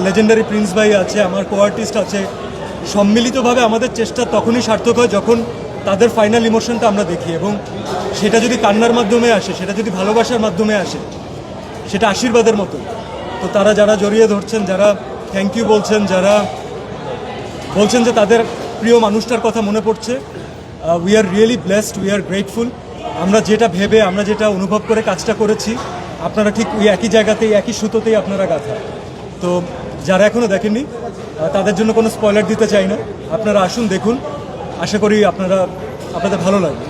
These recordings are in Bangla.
লেজেন্ডারি প্রিন্স ভাই আছে, আমার কো আর্টিস্ট আছে। সম্মিলিতভাবে আমাদের চেষ্টা তখনই সার্থক হয় যখন তাদের ফাইনাল ইমোশনটা আমরা দেখি, এবং সেটা যদি কান্নার মাধ্যমে আসে, সেটা যদি ভালোবাসার মাধ্যমে আসে, সেটা আশীর্বাদের মতো। তো তারা যারা জড়িয়ে ধরছেন, যারা থ্যাংক ইউ বলছেন, যারা বলছেন যে তাদের প্রিয় মানুষটার কথা মনে পড়ছে, we are really blessed, we are grateful. আমরা যেটা ভেবে, আমরা যেটা অনুভব করে কাজটা করেছি, আপনারা ঠিক ওই একই জায়গাতেই, একই সুতোতেই আপনারা গাঁথা। তো যারা এখনও দেখেননি তাদের জন্য কোনো স্পয়লার দিতে চাই না, আপনারা আসুন, দেখুন, আশা করি আপনাদের ভালো লাগবে।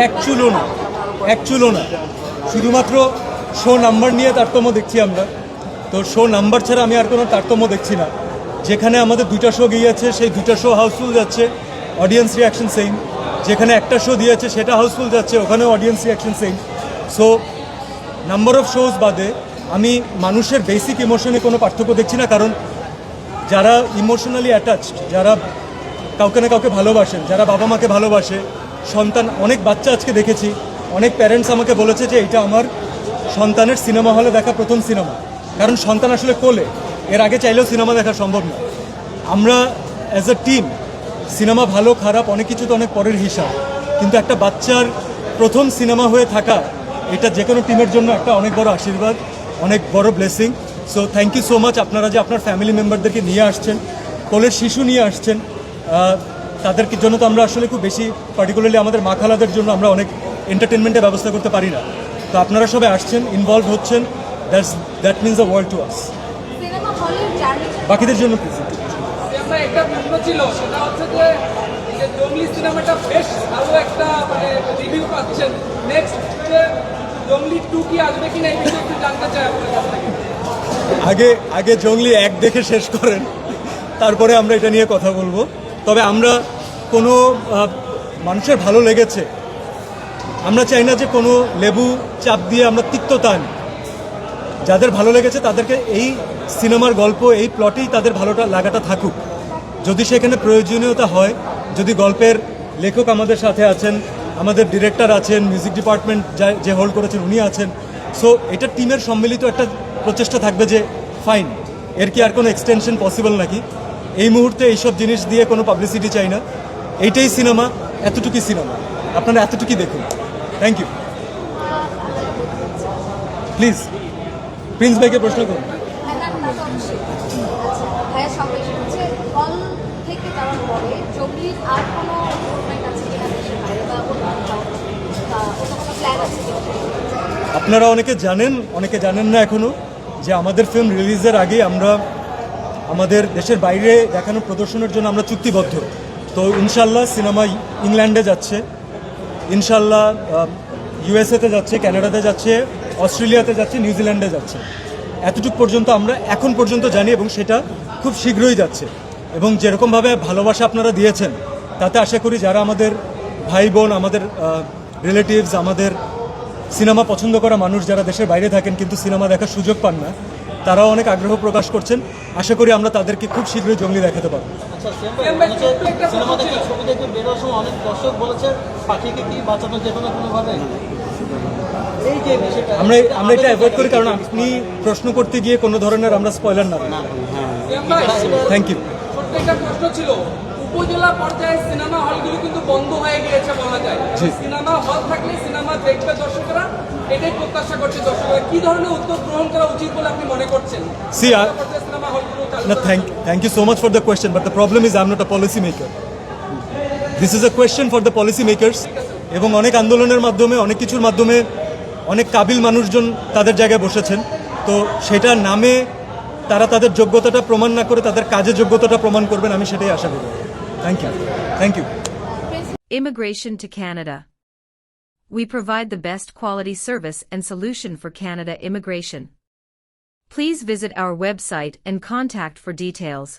এক চুলো না, শুধুমাত্র শো নাম্বার নিয়ে তারতম্য দেখছি আমরা। তো শো নাম্বার ছাড়া আমি আর কোনো তারতম্য দেখছি না। যেখানে আমাদের 2টা শো গিয়েছে, সেই 2টা শো হাউসফুল যাচ্ছে, অডিয়েন্স রিয়াকশন সেম। যেখানে একটা শো দিয়েছে সেটা হাউসফুল যাচ্ছে, ওখানেও audience reaction same. So number of shows বাদে আমি মানুষের বেসিক ইমোশনে কোনো পার্থক্য দেখছি না। কারণ যারা ইমোশনালি অ্যাটাচড, যারা কাউকে না কাউকে ভালোবাসেন, যারা বাবা মাকে ভালোবাসে, সন্তান, অনেক বাচ্চা আজকে দেখেছি, অনেক প্যারেন্টস আমাকে বলেছে যে এটা আমার সন্তানের সিনেমা হলে দেখা প্রথম সিনেমা। কারণ সন্তান আসলে কোলে, এর আগে চাইলেও সিনেমা দেখা সম্ভব না। আমরা অ্যাজ এ টিম, সিনেমা ভালো খারাপ অনেক কিছু তো অনেক পরের হিসাব, কিন্তু একটা বাচ্চার প্রথম সিনেমা হয়ে থাকা, এটা যে কোনো টিমের জন্য একটা অনেক বড় আশীর্বাদ, অনেক বড় blessing. So thank you so much আপনারা যে আপনার ফ্যামিলি মেম্বারদেরকে নিয়ে আসছেন, কোলের শিশু নিয়ে আসছেন। তাদেরকে জন্য তো আমরা আসলে খুব বেশি, পার্টিকুলারলি আমাদের মা খালাদের জন্য আমরা অনেক এন্টারটেনমেন্টের ব্যবস্থা করতে পারি না। তো আপনারা সবাই আসছেন, ইনভলভ হচ্ছেন, that means the world to us. বাকিদের জন্য প্লিজ। একটা প্রশ্ন ছিল, সেটা হচ্ছে যে জঙ্গলি সিনেমাটা বেশ ভালো একটা রিভিউ পাচ্ছেন, নেক্সট জঙ্গলি 2 কি আসবে কিনা এই বিষয়ে একটু জানতে চাই আপনার কাছ থেকে। আগে জঙ্গলি 1 দেখে শেষ করেন, তারপরে আমরা এটা নিয়ে কথা বলবো। তবে আমরা কোনো মানুষের ভালো লেগেছে, আমরা চাই না যে কোনো লেবু চাপ দিয়ে আমরা তিক্ততা আনি। যাদের ভালো লেগেছে তাদেরকে এই সিনেমার গল্প, এই প্লটেই তাদের ভালোটা লাগাটা থাকুক। যদি সেখানে প্রয়োজনীয়তা হয়, যদি গল্পের লেখক আমাদের সাথে আছেন, আমাদের ডিরেক্টর আছেন, মিউজিক ডিপার্টমেন্ট যে হোল্ড করেছেন উনি আছেন, সো এটা টিমের সম্মিলিত একটা প্রচেষ্টা থাকবে যে ফাইন, এর কি আর কোনো এক্সটেনশন পসিবল নাকি। এই মুহূর্তে এইসব জিনিস দিয়ে কোনো পাবলিসিটি চাই না, এইটাই সিনেমা, এতটুকুই সিনেমা, আপনারা এতটুকুই দেখুন। Thank you. প্লিজ প্রিন্স ভাইকে প্রশ্ন করুন। আপনারা অনেকে জানেন, অনেকে জানেন না এখনও, যে আমাদের ফিল্ম রিলিজের আগে আমরা আমাদের দেশের বাইরে দেখানো প্রদর্শনের জন্য আমরা চুক্তিবদ্ধ। তো ইনশাল্লাহ সিনেমা ইংল্যান্ডে যাচ্ছে, ইনশাল্লাহ ইউএসএতে যাচ্ছে, কানাডাতে যাচ্ছে, অস্ট্রেলিয়াতে যাচ্ছে, নিউজিল্যান্ডে যাচ্ছে। এতটুকু পর্যন্ত আমরা এখন পর্যন্ত জানি, এবং সেটা খুব শীঘ্রই যাচ্ছে। এবং যেরকমভাবে ভালোবাসা আপনারা দিয়েছেন, তাতে আশা করি যারা আমাদের ভাই বোন, আমাদের রিলেটিভস, আমাদের সিনেমা পছন্দ করা মানুষ যারা দেশের বাইরে থাকেন কিন্তু সিনেমা দেখার সুযোগ পান না, তারাও অনেক আগ্রহ প্রকাশ করছেন। আশা করি আমরা তাদেরকে খুব শীঘ্রই জঙ্গলি দেখাতে পারবো। আমরা এটা অ্যাভয়েড করি, কারণ আপনি প্রশ্ন করতে গিয়ে কোনো ধরনের আমরা স্পয়লার না। Thank you. একটা প্রশ্ন ছিল, উপজেলা পর্যায়ে সিনেমা হলগুলো কিন্তু বন্ধ হয়ে গিয়েছে বলা যায়। সিনেমা হল থাকলে সিনেমা দেখবে দর্শকরা, এটাই প্রত্যাশা করছে দর্শকরা। কি ধরনের উদ্যোগ গ্রহণ করা উচিত বলে আপনি মনে করছেন? Thank you so much for the question, but the problem is I'm not a policy maker. This is a question for the policy makers. এবং অনেক আন্দোলনের মাধ্যমে, অনেক কিছুর মাধ্যমে অনেক কাবিল মানুষজন তাদের জায়গায় বসেছেন। তো সেটার নামে তারা তাদের যোগ্যতাটা প্রমাণ না করে তাদের কাজের যোগ্যতাটা প্রমাণ করবেন, আমি সেটাই আশা করি। Thank you. Immigration to Canada. We provide the best quality service and solution for Canada immigration. Please visit our website and contact for details.